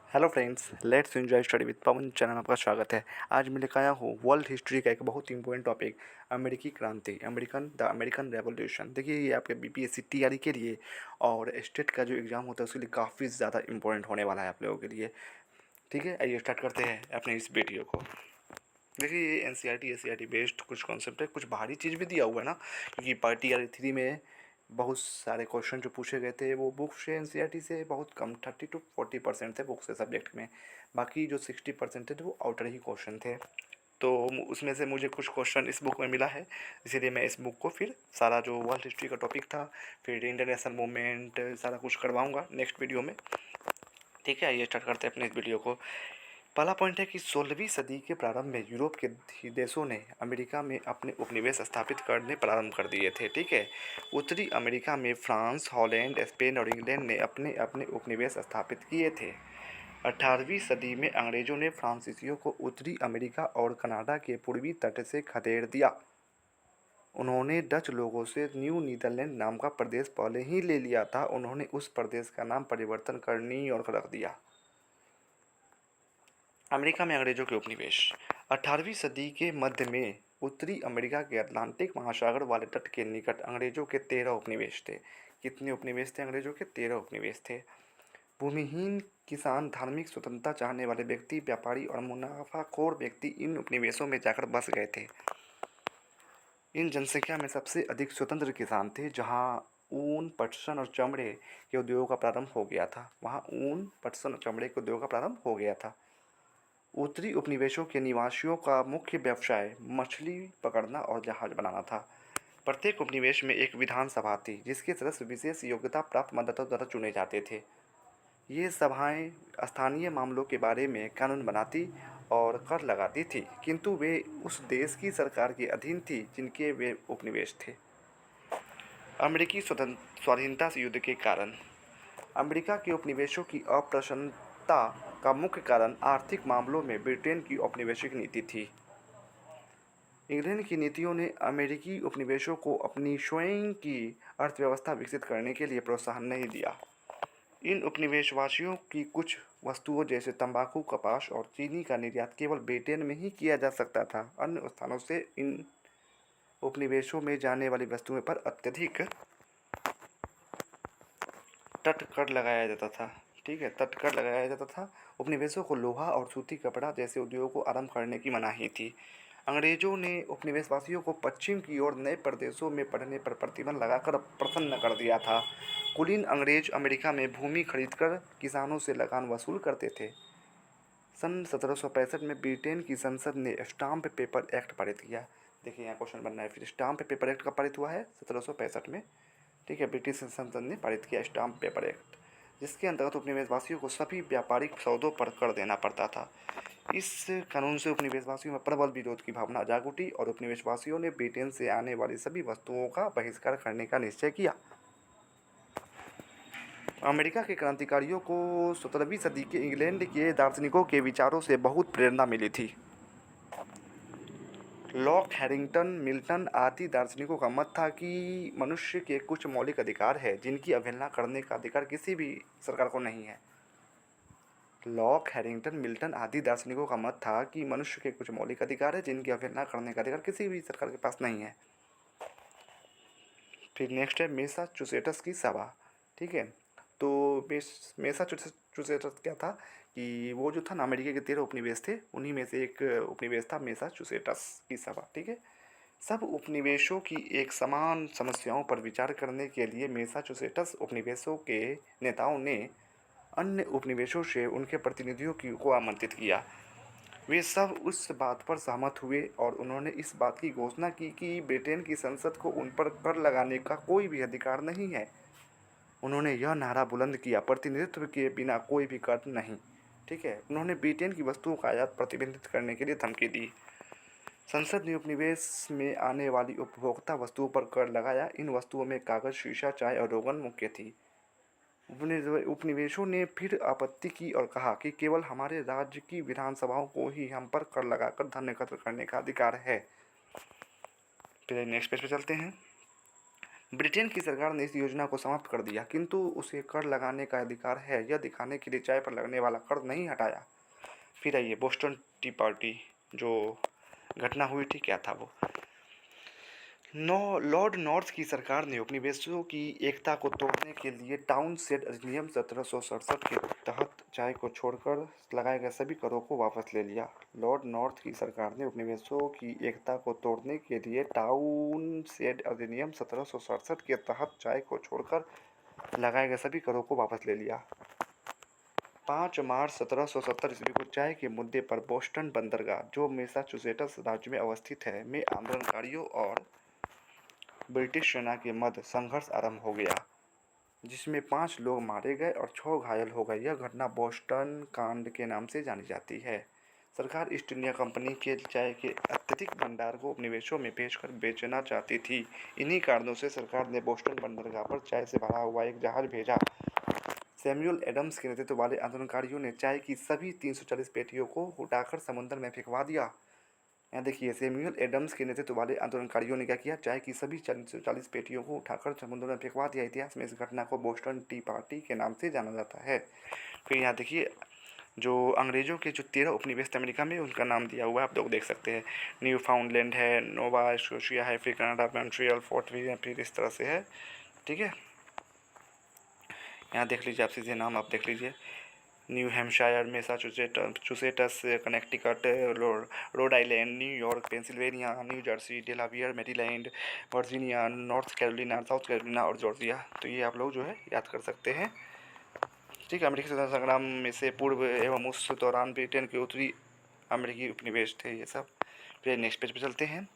Hello friends, let's enjoy study with Pawan channel में आपका स्वागत है। आज मैं लेकर आया हूँ वर्ल्ड हिस्ट्री का एक बहुत इंपॉर्टेंट टॉपिक, अमेरिकी क्रांति, द अमेरिकन रेवोल्यूशन। देखिए, ये आपके बीपीएससी टीआरई के लिए और स्टेट का जो एग्ज़ाम होता है उसके लिए काफ़ी ज़्यादा इंपॉर्टेंट होने वाला है आप लोगों के लिए। ठीक है, आइए स्टार्ट करते हैं अपने इस वीडियो को। देखिए, ये एनसीईआरटी बेस्ड कुछ कॉन्सेप्ट है, कुछ बाहरी चीज़ भी दिया हुआ है ना, क्योंकि पार्टी आर थ्री में बहुत सारे क्वेश्चन जो पूछे गए थे वो बुक से एनसीईआरटी से बहुत कम 30 to 40% थे बुक से सब्जेक्ट में। बाकी जो 60% थे वो आउटर ही क्वेश्चन थे। तो उसमें से मुझे कुछ क्वेश्चन इस बुक में मिला है, इसीलिए मैं इस बुक को फिर सारा जो वर्ल्ड हिस्ट्री का टॉपिक था, फिर इंटरनेशनल मूवमेंट, सारा कुछ करवाऊँगा नेक्स्ट वीडियो में। ठीक है, आइए स्टार्ट करते हैं अपने इस वीडियो को। पहला पॉइंट है कि 16वीं सदी के प्रारंभ में यूरोप के देशों ने अमेरिका में अपने उपनिवेश स्थापित करने प्रारंभ कर दिए थे। ठीक है, उत्तरी अमेरिका में फ्रांस, हॉलैंड, स्पेन और इंग्लैंड ने अपने अपने उपनिवेश स्थापित किए थे। 18वीं सदी में अंग्रेजों ने फ्रांसीसियों को उत्तरी अमेरिका और कनाडा के पूर्वी तट से खदेड़ दिया। उन्होंने डच लोगों से न्यू नीदरलैंड नाम का प्रदेश पहले ही ले लिया था। उन्होंने उस प्रदेश का नाम परिवर्तन कर न्यूयॉर्क रख दिया। अमेरिका में अंग्रेजों के उपनिवेश। 18वीं सदी के मध्य में उत्तरी अमेरिका के अटलांटिक महासागर वाले तट के निकट अंग्रेजों के 13 उपनिवेश थे। कितने उपनिवेश थे अंग्रेजों के? 13 उपनिवेश थे। भूमिहीन किसान, धार्मिक स्वतंत्रता चाहने वाले व्यक्ति, व्यापारी और मुनाफाखोर व्यक्ति इन उपनिवेशों में जाकर बस गए थे। इन जनसंख्या में सबसे अधिक स्वतंत्र किसान थे। जहां ऊन, पटसन और चमड़े के उद्योगों का प्रारंभ हो गया था, वहां ऊन, पटसन और चमड़े के उद्योग का प्रारंभ हो गया था। उत्तरी उपनिवेशों के निवासियों का मुख्य व्यवसाय मछली पकड़ना और जहाज बनाना था। प्रत्येक उपनिवेश में एक विधानसभा थी, जिसके सदस्य विशेष योग्यता प्राप्त मतदाताओं द्वारा चुने जाते थे। ये सभाएं स्थानीय मामलों के बारे में कानून बनाती और कर लगाती थी, किंतु वे उस देश की सरकार के अधीन थी जिनके वे उपनिवेश थे। अमेरिकी स्वाधीनता से युद्ध के कारण। अमेरिका के उपनिवेशों की अप्रसन्नता का मुख्य कारण आर्थिक मामलों में ब्रिटेन की औपनिवेशिक नीति थी। इंग्लैंड की नीतियों ने अमेरिकी उपनिवेशों को अपनी स्वयं की अर्थव्यवस्था विकसित करने के लिए प्रोत्साहन नहीं दिया। इन उपनिवेशवासियों की कुछ वस्तुओं जैसे तंबाकू, कपास और चीनी का निर्यात केवल ब्रिटेन में ही किया जा सकता था। अन्य स्थानों से इन उपनिवेशों में जाने वाली वस्तुओं पर अत्यधिक तटकर लगाया जाता था। ठीक है, तटकर लगाया जाता था। उपनिवेशों को लोहा और सूती कपड़ा जैसे उद्योगों को आरंभ करने की मनाही थी। अंग्रेजों ने उपनिवेशवासियों को पश्चिम की ओर नए प्रदेशों में बढ़ने पर प्रतिबंध लगाकर प्रसन्न कर दिया था। कुलीन अंग्रेज अमेरिका में भूमि खरीदकर किसानों से लगान वसूल करते थे। सन 1765 में ब्रिटेन की संसद ने स्टाम्प पेपर एक्ट पारित किया। देखिए, यहाँ क्वेश्चन बनना है फिर, स्टाम्प पेपर एक्ट कब पारित हुआ है? 1765 में। ठीक है, ब्रिटिश संसद ने पारित किया स्टाम्प पेपर एक्ट, जिसके अंतर्गत उपनिवेशवासियों को सभी व्यापारिक सौदों पर कर देना पड़ता था। इस कानून से उपनिवेशवासियों में प्रबल विरोध की भावना जाग उठी और उपनिवेशवासियों ने ब्रिटेन से आने वाली सभी वस्तुओं का बहिष्कार करने का निश्चय किया। अमेरिका के क्रांतिकारियों को 17वीं सदी के इंग्लैंड के दार्शनिकों के विचारों से बहुत प्रेरणा मिली थी। लॉक, हैरिंगटन, मिल्टन आदि दार्शनिकों का मत था कि मनुष्य के कुछ मौलिक अधिकार है जिनकी अवहेलना करने का अधिकार किसी भी सरकार को नहीं है। लॉक, हैरिंगटन, मिल्टन आदि दार्शनिकों का मत था कि मनुष्य के कुछ मौलिक अधिकार है जिनकी अवहेलना करने का अधिकार किसी भी सरकार के पास नहीं है। फिर नेक्स्ट है मैसाचुसेट्स की सभा। ठीक है, तो मैसाचुसेट्स क्या था कि वो जो था ना, अमेरिका के 13 उपनिवेश थे, उन्हीं में से एक उपनिवेश था मैसाचुसेट्स की सभा। ठीक है, सब उपनिवेशों की एक समान समस्याओं पर विचार करने के लिए मैसाचुसेट्स उपनिवेशों के नेताओं ने अन्य उपनिवेशों से उनके प्रतिनिधियों को आमंत्रित किया। वे सब उस बात पर सहमत हुए और उन्होंने इस बात की घोषणा की कि ब्रिटेन की संसद को उन पर कर लगाने का कोई भी अधिकार नहीं है। उन्होंने यह नारा बुलंद किया, प्रतिनिधित्व के बिना कोई भी कर नहीं। ठीक है, उन्होंने ब्रिटेन की वस्तुओं का आयात प्रतिबंधित करने के लिए धमकी दी। संसद ने उपनिवेश में आने वाली उपभोक्ता वस्तुओं पर कर लगाया। इन वस्तुओं में कागज, शीशा, चाय और रोगन मुख्य थी। उपनिवेशों ने फिर आपत्ति की और कहा कि केवल हमारे राज्य की विधानसभाओं को ही हम पर कर लगाकर धन एकत्र करने का अधिकार है। फिर नेक्स्ट पेज पे चलते हैं। ब्रिटेन की सरकार ने इस योजना को समाप्त कर दिया, किंतु उसे कर लगाने का अधिकार है यह दिखाने के लिए चाय पर लगने वाला कर नहीं हटाया। फिर आइए बोस्टन टी पार्टी जो घटना हुई थी, क्या था वो। लॉर्ड नॉर्थ की सरकार ने उपनिवेशों की एकता को तोड़ने के लिए टाउनशेंड अधिनियम 1767 के तहत चाय को छोड़कर लगाए गए सभी करों को वापस ले लिया। लॉर्ड नॉर्थ की सरकार ने उपनिवेशों की एकता को तोड़ने के लिए टाउनशेंड अधिनियम 1767 के तहत चाय को छोड़कर लगाए गए सभी करों को वापस ले लिया। 5 मार्च 1770 ईस्वी को चाय के मुद्दे पर बोस्टन बंदरगाह, जो मैसाचुसेट्स राज्य में अवस्थित है, में आंदोलनकारियों और ब्रिटिश सेना के मध्य संघर्ष आरंभ हो गया, जिसमें 5 लोग मारे गए और 6 घायल हो गए। यह घटना बोस्टन कांड के नाम से जानी जाती है। सरकार ईस्ट इंडिया कंपनी के चाय के अत्यधिक भंडार को उपनिवेशों में बेचकर बेचना चाहती थी। इन्हीं कारणों से सरकार ने बोस्टन बंदरगाह पर चाय से भरा हुआ एक जहाज भेजा। सैमुअल एडम्स के नेतृत्व वाले आंदोलनकारियों ने चाय की सभी 340 पेटियों को उठाकर समुद्र में फेंकवा दिया। यहाँ देखिए, सैमुअल एडम्स के नेतृत्व वाले आंदोलनकारियों ने क्या किया, चाय की सभी 340 पेटियों को उठाकर समुद्र में फेंकवा दिया। इतिहास में इस घटना को बोस्टन टी पार्टी के नाम से जाना जाता है। फिर यहाँ देखिए, जो अंग्रेजों के जो 13 उपनिवेश थे अमेरिका में, उनका नाम दिया हुआ है, आप लोग देख सकते हैं। न्यू फाउंडलैंड है, नोवा स्कोशिया है, फिर कनाडा, मॉन्ट्रियल, फोर्ट विलियम, फिर इस तरह से है। ठीक है, यहाँ देख लीजिए, आप सीधे नाम आप देख लीजिए। New Hampshire, Massachusetts, Connecticut, Rhode Island, New York, Pennsylvania, New Jersey, Delaware, Maryland, Virginia, North Carolina, South Carolina और जॉर्जिया। तो ये आप लोग जो है याद कर सकते हैं। ठीक है, अमेरिकी स्वतंत्रता संग्राम में से पूर्व एवं उस दौरान ब्रिटेन के उत्तरी अमेरिकी उपनिवेश थे ये सब। फिर नेक्स्ट पेज पे चलते हैं।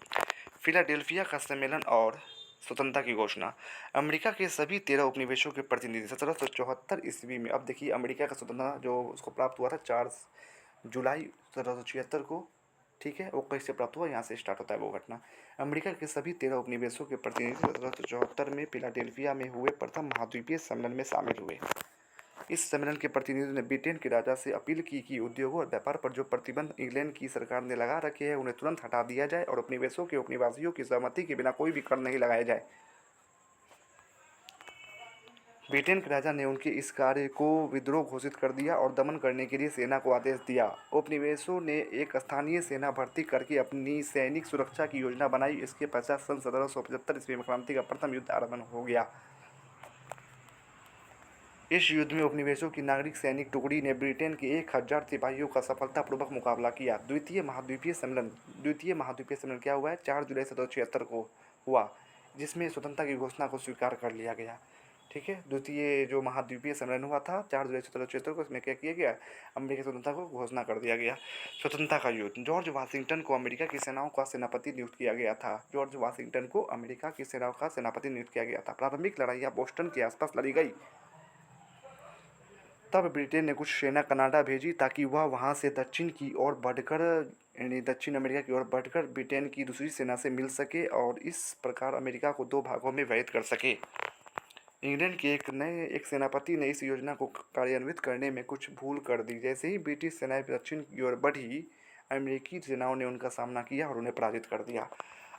फिलाडेल्फिया का सम्मेलन और स्वतंत्रता की घोषणा। अमेरिका के सभी 13 उपनिवेशों के प्रतिनिधि 1774 ईस्वी में, अब देखिए अमेरिका का स्वतंत्रता जो उसको प्राप्त हुआ था 4 जुलाई 1776 को। ठीक है, वो कैसे प्राप्त हुआ, यहाँ से स्टार्ट होता है वो घटना। अमेरिका के सभी 13 उपनिवेशों के प्रतिनिधि 1774 में फिलाडेल्फिया में हुए प्रथम महाद्वीपीय सम्मेलन में शामिल हुए। इस सम्मेलन के प्रतिनिधियों ने ब्रिटेन के राजा से अपील की कि उद्योगों और व्यापार पर जो प्रतिबंध इंग्लैंड की सरकार ने लगा रखे हैं उन्हें तुरंत हटा दिया जाए और उपनिवेशों के उपनिवासियों की सहमति के बिना कोई भी कर नहीं लगाया जाए। ब्रिटेन के राजा ने उनके इस कार्य को विद्रोह घोषित कर दिया और दमन करने के लिए सेना को आदेश दिया। उपनिवेशों ने एक स्थानीय सेना भर्ती करके अपनी सैनिक सुरक्षा की योजना बनाई। इसके पश्चात सन 1775 ईस्वी में क्रांति का प्रथम युद्ध आरंभ हो गया। इस युद्ध में उपनिवेशों की नागरिक सैनिक टुकड़ी ने ब्रिटेन के 1000 सिपाहियों का सफलतापूर्वक मुकाबला किया। द्वितीय महाद्वीपीय सम्मेलन क्या हुआ है, 4 जुलाई 1776 को हुआ, जिसमें स्वतंत्रता की घोषणा को स्वीकार कर लिया गया। ठीक है, द्वितीय जो महाद्वीपीय सम्मेलन हुआ था 4 जुलाई 1776 को, इसमें क्या किया गया, अमेरिकी स्वतंत्रता को घोषणा कर दिया गया। स्वतंत्रता का युद्ध। जॉर्ज वाशिंगटन को अमेरिका की सेनाओं का सेनापति नियुक्त किया गया था। जॉर्ज वाशिंगटन को अमेरिका की सेनाओं का सेनापति नियुक्त किया गया था। प्रारंभिक लड़ाइयाँ बोस्टन के आसपास लड़ी गई। तब ब्रिटेन ने कुछ सेना कनाडा भेजी ताकि वह वहां से दक्षिण अमेरिका की ओर बढ़कर ब्रिटेन की दूसरी सेना से मिल सके और इस प्रकार अमेरिका को 2 भागों में विभाजित कर सके। इंग्लैंड के एक सेनापति ने इस योजना को कार्यान्वित करने में कुछ भूल कर दी। जैसे ही ब्रिटिश सेनाएं दक्षिण की ओर बढ़ी, अमेरिकी सेनाओं ने उनका सामना किया और उन्हें पराजित कर दिया।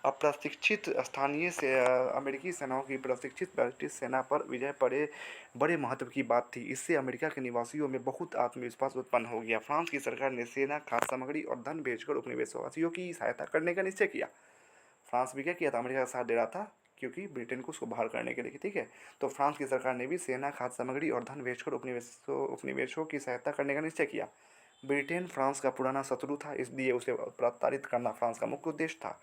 अप्रशिक्षित अमेरिकी सेनाओं की प्रशिक्षित ब्रिटिश सेना पर विजय बड़े महत्व की बात थी। इससे अमेरिका के निवासियों में बहुत आत्मविश्वास उत्पन्न हो गया। फ्रांस की सरकार ने सेना, खाद्य सामग्री और धन भेजकर उपनिवेशवासियों की सहायता करने का निश्चय किया। फ्रांस भी क्या किया था, अमेरिका का साथ दे रहा था, क्योंकि ब्रिटेन को उसको बाहर करने के लिए। ठीक है, तो फ्रांस की सरकार ने भी सेना, खाद्य सामग्री और धन भेजकर उपनिवेशों की सहायता करने का निश्चय किया। ब्रिटेन फ्रांस का पुराना शत्रु था, इसलिए उसे प्रताड़ित करना फ्रांस का मुख्य उद्देश्य था।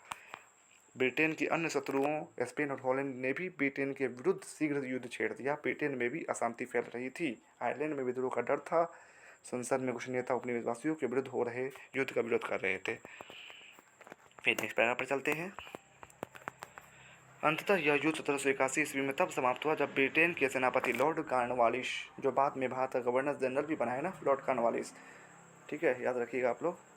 ब्रिटेन के अन्य शत्रुओं स्पेन और हॉलैंड ने भी ब्रिटेन के विरुद्ध शीघ्र युद्ध छेड़ दिया। ब्रिटेन में भी अशांति फैल रही थी। आयरलैंड में विद्रोह का डर था। संसद में कुछ नेता उपनिवेशवासियों के विरुद्ध हो रहे युद्ध का विरोध कर रहे थे। फिर नेक्स्ट पैराग्राफ पर चलते हैं। अंततः यह युद्ध 1781 ईस्वी में तब समाप्त हुआ जब ब्रिटेन के सेनापति लॉर्ड कॉर्नवालिस, जो बाद में भारत का गवर्नर जनरल भी बनाया ना, लॉर्ड कॉर्नवालिस, ठीक है, याद रखिएगा आप लोग।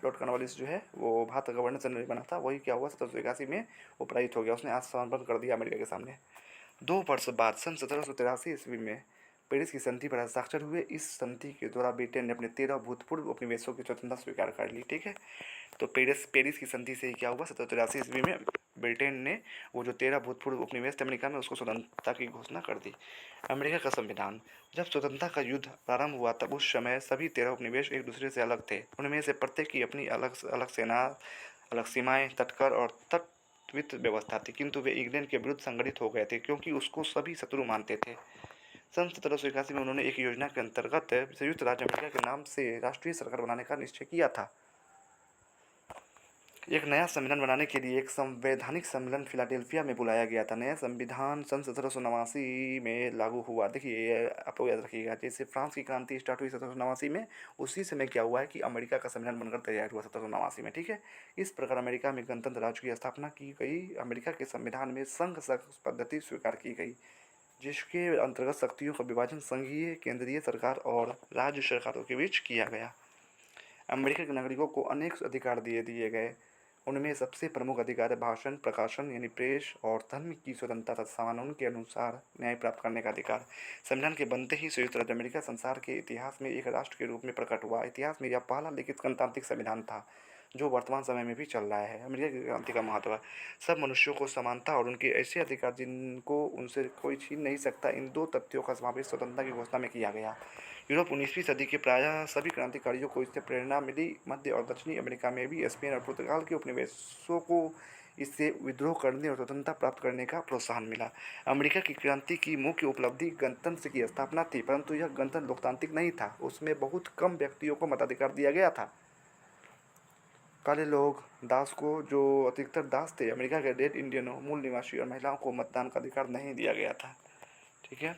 लॉर्ड कॉर्नवालिस जो है वो भारत का गवर्नर जनरल बना था। वही क्या हुआ, 1781 में वो पराजित हो गया। उसने आत्मसमर्पण कर दिया अमेरिका के सामने। 2 वर्ष बाद सन 1783 ईस्वी में पेरिस की संधि पर हस्ताक्षर हुए। इस संधि के द्वारा ब्रिटेन ने अपने 13 भूतपूर्व उपनिवेशों की स्वतंत्रता स्वीकार कर ली। ठीक है, तो पेरिस की संधि से ही क्या हुआ, 1783 ईस्वी में ब्रिटेन ने वो जो 13 भूतपूर्व उपनिवेश थे अमेरिका में उसको स्वतंत्रता की घोषणा कर दी। अमेरिका का संविधान। जब स्वतंत्रता का युद्ध प्रारंभ हुआ तब उस समय सभी 13 उपनिवेश एक दूसरे से अलग थे। उनमें से प्रत्येक की अपनी अलग अलग सेना, अलग सीमाएं, तटकर और तटवित व्यवस्था थी, किंतु वे इंग्लैंड के विरुद्ध संगठित हो गए थे क्योंकि उसको सभी शत्रु मानते थे। सन 1781 में उन्होंने एक योजना के अंतर्गत संयुक्त राज्य अमेरिका के नाम से राष्ट्रीय सरकार बनाने का निश्चय किया था। एक नया संविधान बनाने के लिए एक संवैधानिक सम्मेलन फिलाडेल्फिया में बुलाया गया था। नया संविधान सन 1789 में लागू हुआ। देखिए, आप लोग याद रखिएगा, जैसे फ्रांस की क्रांति स्टार्ट हुई 1789 में, उसी समय क्या हुआ है कि अमेरिका का संविधान बनकर तैयार हुआ 1789 में। ठीक है, इस प्रकार अमेरिका में गणतंत्र राज्य की स्थापना की गई। अमेरिका के संविधान में संघ पद्धति स्वीकार की गई, जिसके अंतर्गत शक्तियों का विभाजन संघीय, केंद्रीय सरकार और राज्य सरकारों के बीच किया गया। अमेरिका के नागरिकों को अनेक अधिकार दिए गए। उनमें सबसे प्रमुख अधिकार है भाषण, प्रकाशन यानी प्रेस और धर्म की स्वतंत्रता तथा कानून के अनुसार न्याय प्राप्त करने का अधिकार। संविधान के बनते ही संयुक्त राज्य अमेरिका संसार के इतिहास में एक राष्ट्र के रूप में प्रकट हुआ। इतिहास में यह पहला लिखित गणतांत्रिक संविधान था जो वर्तमान समय में भी चल रहा है। अमेरिका की क्रांति का महत्व। सब मनुष्यों को समानता और उनके ऐसे अधिकार जिनको उनसे कोई छीन नहीं सकता, इन दो तथ्यों का समावेश स्वतंत्रता की घोषणा में किया गया। यूरोप 19वीं सदी के प्रायः सभी क्रांतिकारियों को इससे प्रेरणा मिली। मध्य और दक्षिणी अमेरिका में भी स्पेन और पुर्तगाल के उपनिवेशों को इससे विद्रोह करने और स्वतंत्रता प्राप्त करने का प्रोत्साहन मिला। अमेरिका की क्रांति की मुख्य उपलब्धि गणतंत्र की स्थापना थी, परंतु यह गणतंत्र लोकतांत्रिक नहीं था। उसमें बहुत कम व्यक्तियों को मताधिकार दिया गया था। काले लोग, दास को, जो अधिकतर दास थे, अमेरिका के रेड इंडियनों, मूल निवासी और महिलाओं को मतदान का अधिकार नहीं दिया गया था। ठीक है,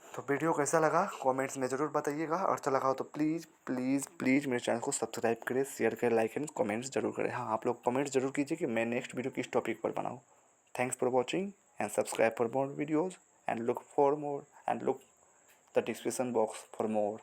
तो वीडियो कैसा लगा कमेंट्स में ज़रूर बताइएगा, और अच्छा लगा हो तो प्लीज़ प्लीज़ प्लीज़ मेरे चैनल को सब्सक्राइब करें, शेयर करें, लाइक एंड कमेंट्स जरूर करें। हाँ, आप लोग कमेंट्स जरूर कीजिए कि मैं नेक्स्ट वीडियो किस टॉपिक पर बनाऊँ। Thanks for watching and subscribe for more videos and look the description box for more.